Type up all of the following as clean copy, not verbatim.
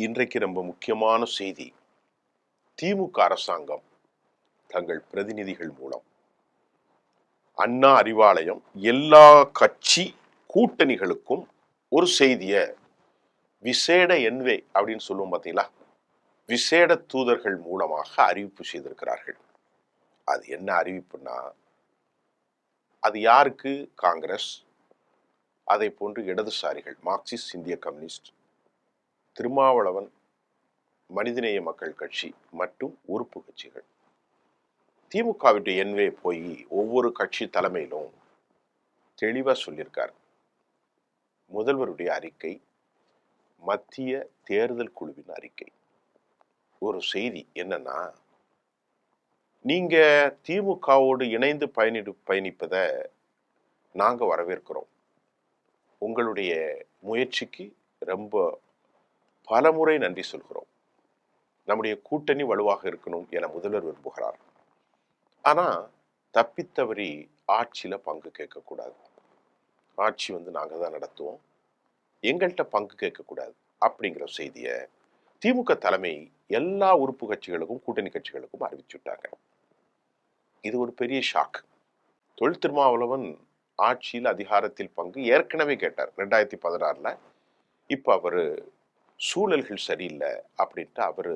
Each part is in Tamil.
இன்றைக்கு ரொம்ப முக்கியமான செய்தி. திமுக அரசாங்கம் தங்கள் பிரதிநிதிகள் மூலம் அண்ணா அறிவாலயம் எல்லா கட்சி கூட்டணிகளுக்கும் ஒரு செய்திய விசேட என்வே அப்படின்னு சொல்லுவோம் பார்த்தீங்களா, விசேட தூதர்கள் மூலமாக அறிவிப்பு செய்திருக்கிறார்கள். அது என்ன அறிவிப்புனா, அது யாருக்கு? காங்கிரஸ், அதை போன்று இடதுசாரிகள், மார்க்சிஸ்ட், இந்திய கம்யூனிஸ்ட், திருமாவளவன், மனிதநேய மக்கள் கட்சி மற்றும் உறுப்பு கட்சிகள். திமுகவுடைய என்வே போய் ஒவ்வொரு கட்சி தலைமையிலும் தெளிவா சொல்லியிருக்கார். முதல்வருடைய அறிக்கை, மத்திய தேர்தல் குழுவின் அறிக்கை. ஒரு செய்தி என்னன்னா, நீங்க திமுகவோடு இணைந்து பயணிப்பதை நாங்க வரவேற்கிறோம். உங்களுடைய முயற்சிக்கு ரொம்ப பலமுறை நன்றி சொல்கிறோம். நம்முடைய கூட்டணி வலுவாக இருக்கணும் என முதல்வர் விரும்புகிறார். ஆனா தப்பித்தவரி ஆட்சியில பங்கு கேட்கக்கூடாது. ஆட்சி நாங்க தான் நடத்துவோம், எங்கள்கிட்ட பங்கு கேட்கக்கூடாது அப்படிங்கிற செய்தியை திமுக தலைமை எல்லா உறுப்பு கட்சிகளுக்கும் கூட்டணி கட்சிகளுக்கும் அறிவிச்சுட்டாங்க. இது ஒரு பெரிய ஷாக். தொல் திருமாவளவன் ஆட்சியில் அதிகாரத்தில் பங்கு ஏற்கனவே கேட்டார் 2016. இப்ப அவரு சூழல்கள் சரியில்லை அப்படின்ட்டு அவரு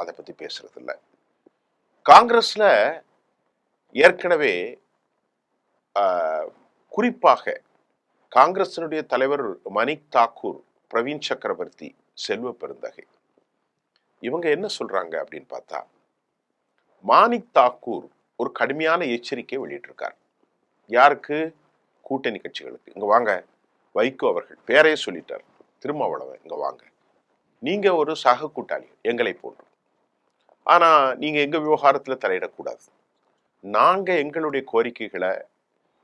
அதை பத்தி பேசுறது இல்லை. காங்கிரஸ்ல ஏற்கனவே குறிப்பாக காங்கிரசினுடைய தலைவர் மணிக் தாக்கூர், பிரவீன் சக்கரவர்த்தி, செல்வ பெருந்தகை, இவங்க என்ன சொல்றாங்க அப்படின்னு பார்த்தா, மாணிக் தாக்கூர் ஒரு கடுமையான எச்சரிக்கை வெளியிட்டிருக்கார். யாருக்கு? கூட்டணி கட்சிகளுக்கு. இங்க வாங்க, வைகோ அவர்கள் பேரையே சொல்லிட்டார், திருமாவளவன் இங்க வாங்க, நீங்க ஒரு சக கூட்டாளி எங்களை போன்று, ஆனா நீங்க எங்க விவகாரத்துல தலையிடக்கூடாது. நாங்க எங்களுடைய கோரிக்கைகளை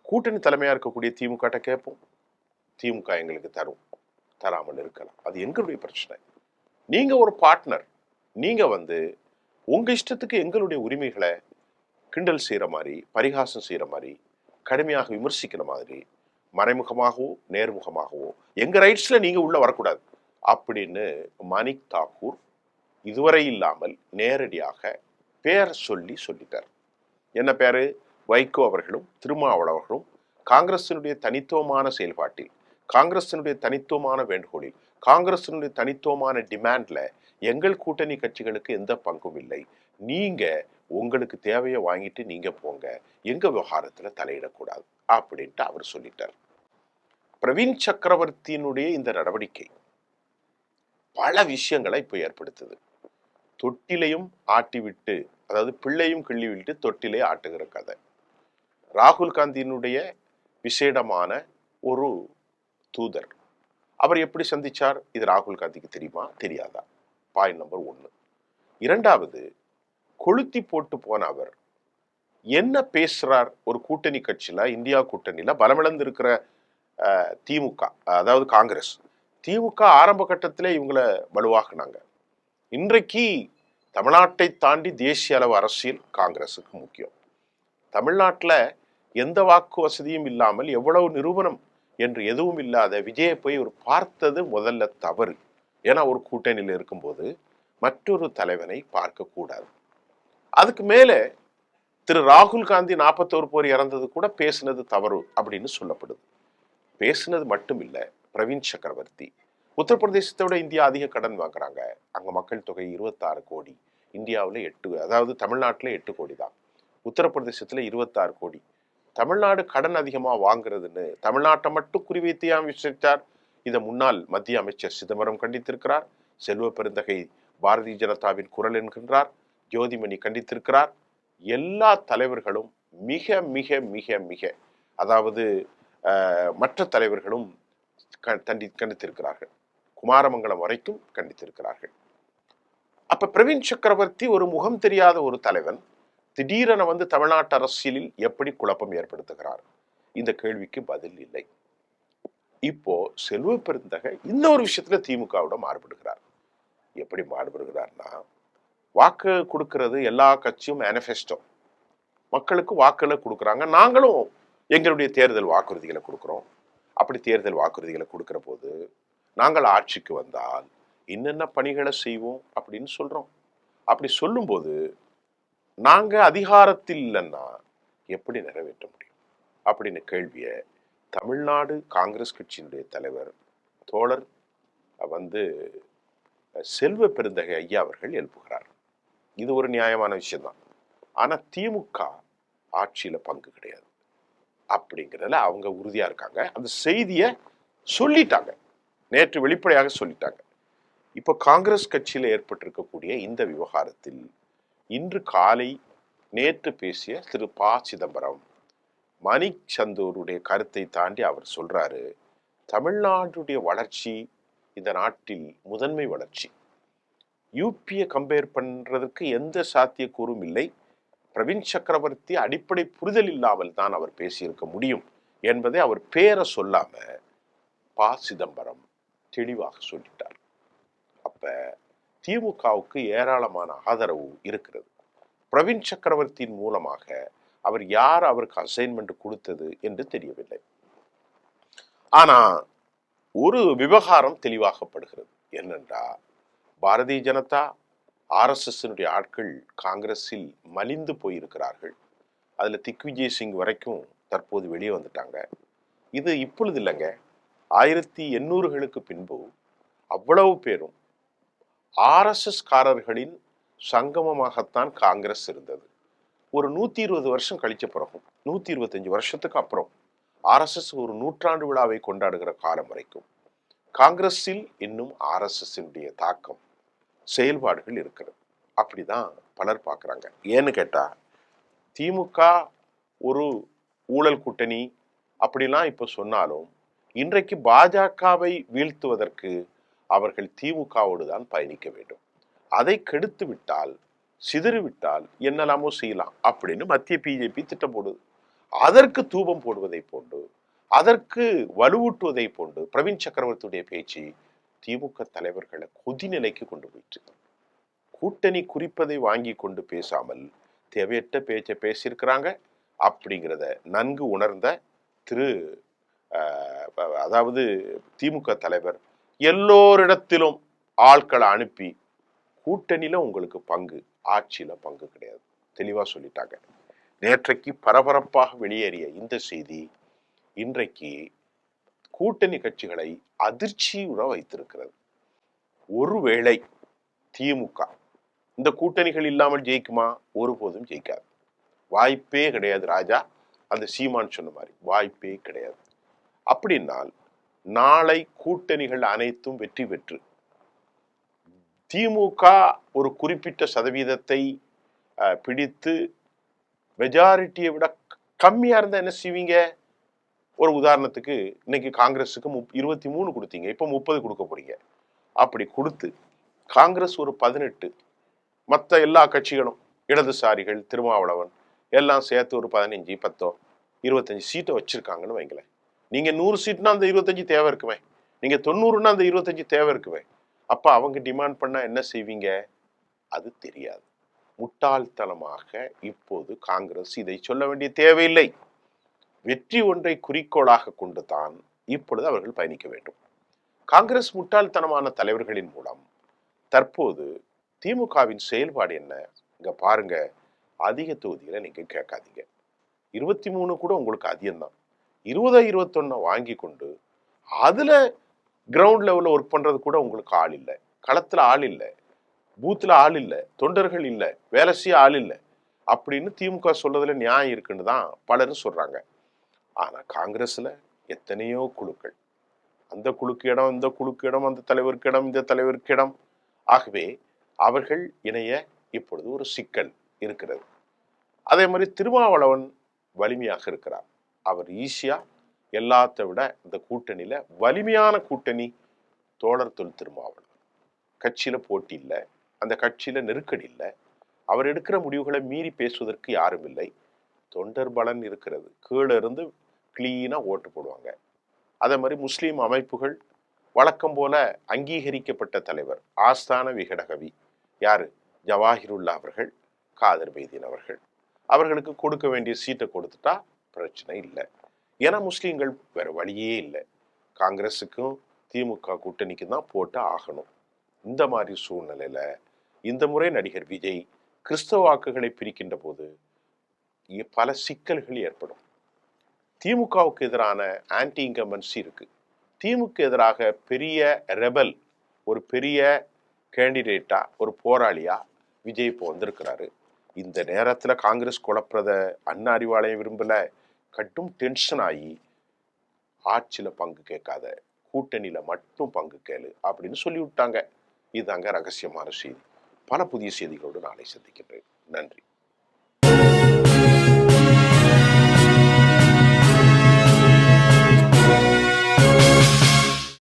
கூட்டணி தலைமையா இருக்கக்கூடிய திமுக கேட்போம், திமுக எங்களுக்கு தராமல் இருக்கலாம், அது எங்களுடைய பிரச்சனை. நீங்க ஒரு பார்ட்னர், நீங்க உங்க இஷ்டத்துக்கு எங்களுடைய உரிமைகளை கிண்டல் செய்யற மாதிரி, பரிகாசம் செய்யற மாதிரி, கடுமையாக விமர்சிக்கிற மாதிரி, மறைமுகமாகவோ நேர்முகமாகவோ எங்க ரைட்ஸ்ல நீங்க உள்ள வரக்கூடாது அப்படின்னு மணிக் தாக்கூர் இதுவரை இல்லாமல் நேரடியாக பேர் சொல்லிட்டார். என்ன பேரு? வைகோ அவர்களும் திருமாவளவர்களும் காங்கிரசினுடைய தனித்துவமான செயல்பாட்டில், காங்கிரசினுடைய தனித்துவமான வேண்டுகோளில், காங்கிரசினுடைய தனித்துவமான டிமாண்ட்ல எங்கள் கூட்டணி கட்சிகளுக்கு எந்த பங்கும் இல்லை, நீங்க உங்களுக்கு தேவையை வாங்கிட்டு நீங்க போங்க, எங்க விவகாரத்துல தலையிடக்கூடாது அப்படின்ட்டு அவர் சொல்லிட்டார். பிரவீன் சக்கரவர்த்தியினுடைய இந்த நடவடிக்கை பல விஷயங்களை இப்ப ஏற்படுத்துது. தொட்டிலையும் ஆட்டி விட்டு, அதாவது பிள்ளையும் கிள்ளி விட்டு தொட்டிலே ஆட்டுகிற கதை. ராகுல் காந்தியினுடைய விசேடமான ஒரு தூதர், அவர் எப்படி சந்திச்சார்? இது ராகுல் காந்திக்கு தெரியுமா தெரியாதா? Point number 1. இரண்டாவது, கொளுத்தி போட்டு போன அவர் என்ன பேசுறார்? ஒரு கூட்டணி கட்சியில, இந்தியா கூட்டணியில பலமிழந்து இருக்கிற திமுக, அதாவது காங்கிரஸ், திமுக ஆரம்ப கட்டத்திலே இவங்களை வலுவாக்குனாங்க. இன்றைக்கு தமிழ்நாட்டை தாண்டி தேசிய அளவு அரசியல் காங்கிரஸுக்கு முக்கியம். தமிழ்நாட்டில் எந்த வாக்கு வசதியும் இல்லாமல், எவ்வளவு நிரூபணம் என்று எதுவும் இல்லாத விஜயை போய் ஒரு பார்த்தது முதல்ல தவறு. ஏன்னா ஒரு கூட்டணியில் இருக்கும்போது மற்றொரு தலைவனை பார்க்க கூடாது. அதுக்கு மேல திரு ராகுல் காந்தி 41 பேர் இறந்தது கூட பேசினது தவறு அப்படின்னு சொல்லப்படுது. பேசினது மட்டும் இல்ல, பிரவீன் சக்கரவர்த்தி உத்தரப்பிரதேசத்தை விட இந்தியா அதிக கடன் வாங்குறாங்க. அங்க மக்கள் தொகை 26 கோடி, இந்தியாவில் 8, அதாவது தமிழ்நாட்டில் 8 கோடி தான், உத்தரப்பிரதேசத்துல 26 கோடி. தமிழ்நாடு கடன் அதிகமா வாங்குறதுன்னு தமிழ்நாட்டை மட்டும் குறிவைத்து விசாரித்தார். இதை முன்னாள் மத்திய அமைச்சர் சிதம்பரம் கண்டித்திருக்கிறார், செல்வ பெருந்தகை பாரதிய ஜனதாவின் குரல் என்கின்றார், ஜோதிமணி கண்டித்திருக்கிறார். எல்லா தலைவர்களும் மிக மிக மிக மிக, அதாவது மற்ற தலைவர்களும் கண்டித்திருக்கிறார்கள், குமாரமங்கலம் வரைக்கும் கண்டித்திருக்கிறார்கள். அப்ப பிரவீன் சக்கரவர்த்தி ஒரு முகம் தெரியாத ஒரு தலைவன் திடீரென தமிழ்நாட்டு அரசியலில் எப்படி குழப்பம் ஏற்படுத்துகிறார்? இந்த கேள்விக்கு பதில் இல்லை. இப்போ செல்வ பெருந்தகை இந்த ஒரு விஷயத்துல திமுகவோட மாறுபடுகிறார். எப்படி மாறுபடுகிறார்னா, வாக்கு கொடுக்கிறது எல்லா கட்சியும் மேனிஃபெஸ்டோ, மக்களுக்கு வாக்குகளை கொடுக்குறாங்க, நாங்களும் எங்களுடைய தேர்தல் வாக்குறுதிகளை கொடுக்கிறோம். அப்படி தேர்தல் வாக்குறுதிகளை கொடுக்கிற போது, நாங்கள் ஆட்சிக்கு வந்தால் என்னென்ன பணிகளை செய்வோம் அப்படின்னு சொல்றோம். அப்படி சொல்லும்போது நாங்க அதிகாரத்தில் இல்லைன்னா எப்படி நிறைவேற்ற முடியும் அப்படின்னு கேள்விய தமிழ்நாடு காங்கிரஸ் கட்சியினுடைய தலைவர் தோழர் வந்து செல்வ பெருந்தகை ஐயா அவர்கள் எழுப்புகிறார். இது ஒரு நியாயமான விஷயம்தான். ஆனா திமுக ஆட்சியில பங்கு கிடையாது அப்படிங்கிறதுல அவங்க உறுதியா இருக்காங்க. அந்த செய்தியை சொல்லிட்டாங்க, நேற்று வெளிப்படையாக சொல்லிட்டாங்க. இப்ப காங்கிரஸ் கட்சியில ஏற்பட்டிருக்கக்கூடிய இந்த விவகாரத்தில் இன்று காலை நேற்று பேசிய திரு ப சிதம்பரம் மணிக் சந்தூருடைய கருத்தை தாண்டி அவர் சொல்றாரு, தமிழ்நாட்டுடைய வளர்ச்சி இந்த நாட்டில் முதன்மை வளர்ச்சி, யூபியை கம்பேர் பண்றதுக்கு எந்த சாத்தியக்கூறும் இல்லை, பிரவீன் சக்கரவர்த்தி அடிப்படை புரிதல் இல்லாமல் தான் அவர் பேசியிருக்க முடியும் என்பதை அவர் பேரை சொல்லாம ப சிதம்பரம் தெளிவாக சொல்லிட்டார். அப்ப திமுகவுக்கு ஏராளமான ஆதரவு இருக்கிறது. பிரவீன் சக்கரவர்த்தியின் மூலமாக அவர் யார் அவருக்கு அசைன்மெண்ட் கொடுத்தது என்று தெரியவில்லை. ஆனா ஒரு விவகாரம் தெளிவாகப்படுகிறது. என்னென்றா, பாரதிய ஜனதா RSS ஆட்கள் காங்கிரஸில் மலிந்து போயிருக்கிறார்கள். அதுல திக்விஜய் சிங் வரைக்கும் தற்போது வெளியே வந்துட்டாங்க. இது இப்பொழுது இல்லைங்க, 1800களுக்கு பின்பு அவ்வளவு பேரும் RSS காரர்களின் சங்கமமாகத்தான் காங்கிரஸ் இருந்தது. ஒரு 120 வருஷம் கழிச்ச பிறகும், 125 வருஷத்துக்கு அப்புறம் RSS ஒரு நூற்றாண்டு விழாவை கொண்டாடுகிற காலம் வரைக்கும் காங்கிரஸில் இன்னும் RSS தாக்கம் செயல்பாடுகள் இருக்கிறது. அப்படிதான் பலர் பார்க்குறாங்க. ஏன்னு கேட்டா, திமுக ஒரு ஊழல் கூட்டணி அப்படிலாம் இப்ப சொன்னாலும் இன்றைக்கு பாஜகவை வீழ்த்துவதற்கு அவர்கள் திமுகவோடு தான் பயணிக்க வேண்டும். அதை கெடுத்து விட்டால், சிதறிவிட்டால் என்னெல்லாமோ செய்யலாம் அப்படின்னு மத்திய பிஜேபி திட்டம் போடுது. அதற்கு தூபம் போடுவதை போன்று, அதற்கு வலுவூட்டுவதை போன்று பிரவீன் சக்கரவர்த்தியுடைய பேச்சு திமுக தலைவர்களை கொதிநிலைக்கு கொண்டு போயிட்டு, கூட்டணி குறிப்பதை வாங்கி கொண்டு பேசாமல் தேவையற்ற பேச்சை பேசியிருக்கிறாங்க. அப்படிங்கிறத நன்கு உணர்ந்த திரு அதாவது திமுக தலைவர் எல்லோரிடத்திலும் ஆட்களை அனுப்பி கூட்டணியில உங்களுக்கு பங்கு, ஆட்சியில பங்கு கிடையாது தெளிவா சொல்லிட்டாங்க. நேற்றைக்கு பரபரப்பாக வெளியேறிய இந்த செய்தி இன்றைக்கு கூட்டணி கட்சிகளை அதிர்ச்சியுற வைத்திருக்கிறது. ஒருவேளை திமுக இந்த கூட்டணிகள் இல்லாமல் ஜெயிக்குமா? ஒருபோதும் ஜெயிக்காது, வாய்ப்பே கிடையாது ராஜா. அந்த சீமான் சொன்ன மாதிரி வாய்ப்பே கிடையாது. அப்படின்னால் நாளை கூட்டணிகள் அனைத்தும் வெற்றி பெற்று திமுக ஒரு குறிப்பிட்ட சதவீதத்தை பிடித்து மெஜாரிட்டியை விட கம்மியா இருந்தா என்ன செய்வீங்க? ஒரு உதாரணத்துக்கு இன்னைக்கு காங்கிரஸுக்கு 23 கொடுத்தீங்க, இப்ப 30 கொடுக்க போறீங்க. அப்படி கொடுத்து காங்கிரஸ் ஒரு 18, மற்ற எல்லா கட்சிகளும் இடதுசாரிகள் திருமாவளவன் எல்லாம் சேர்த்து ஒரு 15, 10, 25 சீட்டை வச்சிருக்காங்கன்னு வைங்களேன். நீங்க 100 சீட்னா அந்த 25 தேவை இருக்குமே, நீங்க 90னா அந்த 25 தேவை இருக்குமே. அப்ப அவங்க டிமாண்ட் பண்ணா என்ன செய்வீங்க? அது தெரியாது. முட்டாள்தனமாக இப்போது காங்கிரஸ் இதை சொல்ல வேண்டிய தேவையில்லை. வெற்றி ஒன்றை குறிக்கோளாக கொண்டுதான் இப்பொழுது அவர்கள் பயணிக்க வேண்டும். காங்கிரஸ் முட்டாள்தனமான தலைவர்களின் மூலம் தற்போது திமுகவின் செயல்பாடு என்ன? இங்க பாருங்க, அதிக தொகுதிகளை நீங்க கேட்காதீங்க. 23 கூட உங்களுக்கு அதிகம்தான். 20, 21 வாங்கி கொண்டு அதுல கிரவுண்ட் லெவல்ல ஒர்க் பண்றது கூட உங்களுக்கு ஆள் இல்லை, களத்துல ஆள் இல்லை, பூத்துல ஆள் இல்லை, தொண்டர்கள் இல்லை, வேலை செய்ய ஆள் இல்லை அப்படின்னு திமுக சொல்றதுல நியாயம் இருக்குன்னு தான் பலரும் சொல்றாங்க. ஆனா காங்கிரஸ்ல எத்தனையோ குழுக்கள், அந்த குழுக்கு இடம், இந்த குழுக்கு இடம், அந்த தலைவருக்கு இடம், இந்த தலைவருக்கு இடம். ஆகவே அவர்கள் இணைய இப்பொழுது ஒரு சிக்கல் இருக்கிறது. அதே மாதிரி திருமாவளவன் வலிமையாக இருக்கிறார். அவர் ஈஸியா எல்லாத்த விட இந்த கூட்டணியில வலிமையான கூட்டணி தோழர் தொல் திருமாவளவன். கட்சியில போட்டி இல்லை, அந்த கட்சியில நெருக்கடி இல்லை, அவர் எடுக்கிற முடிவுகளை மீறி பேசுவதற்கு யாரும் இல்லை. தொண்டர் பலன் இருக்கிறது, கீழே இருந்து கிளீனா ஓட்டு போடுவாங்க. அதே மாதிரி முஸ்லீம் அமைப்புகள் வழக்கம் போல அங்கீகரிக்கப்பட்ட தலைவர் ஆஸ்தான விகடகவி யாரு? ஜவாஹிருல்லா அவர்கள், காதர் பைதீன் அவர்கள். அவர்களுக்கு கொடுக்க வேண்டிய சீட்டை கொடுத்துட்டா பிரச்சனை இல்லை. ஏன்னா முஸ்லீம்கள் வேற வழியே இல்லை, காங்கிரஸுக்கும் திமுக கூட்டணிக்கு தான் போட்டு ஆகணும். இந்த மாதிரி சூழ்நிலையில இந்த முறை நடிகர் விஜய் கிறிஸ்தவ வாக்குகளை பிரிக்கின்ற போது பல சிக்கல்கள் ஏற்படும். திமுகவுக்கு எதிரான ஆன்டி இன்கம்பன்சி இருக்கு. திமுக எதிராக பெரிய ரெபல், ஒரு பெரிய கேண்டிடேட்டா, ஒரு போராளியா விஜய் இப்போ வந்திருக்கிறாரு. இந்த நேரத்துல காங்கிரஸ் குழப்பறத அண்ணா அறிவாலயம் விரும்பல. கட்டும் டென்ஷன் ஆகி ஆட்சியில பங்கு கேட்காத, கூட்டணியில மட்டும் பங்கு கேளு அப்படின்னு சொல்லி விட்டாங்க. இதுதாங்க ரகசியமான செய்தி. பல புதிய செய்திகளோடு நாளை சந்திக்கின்றேன். நன்றி.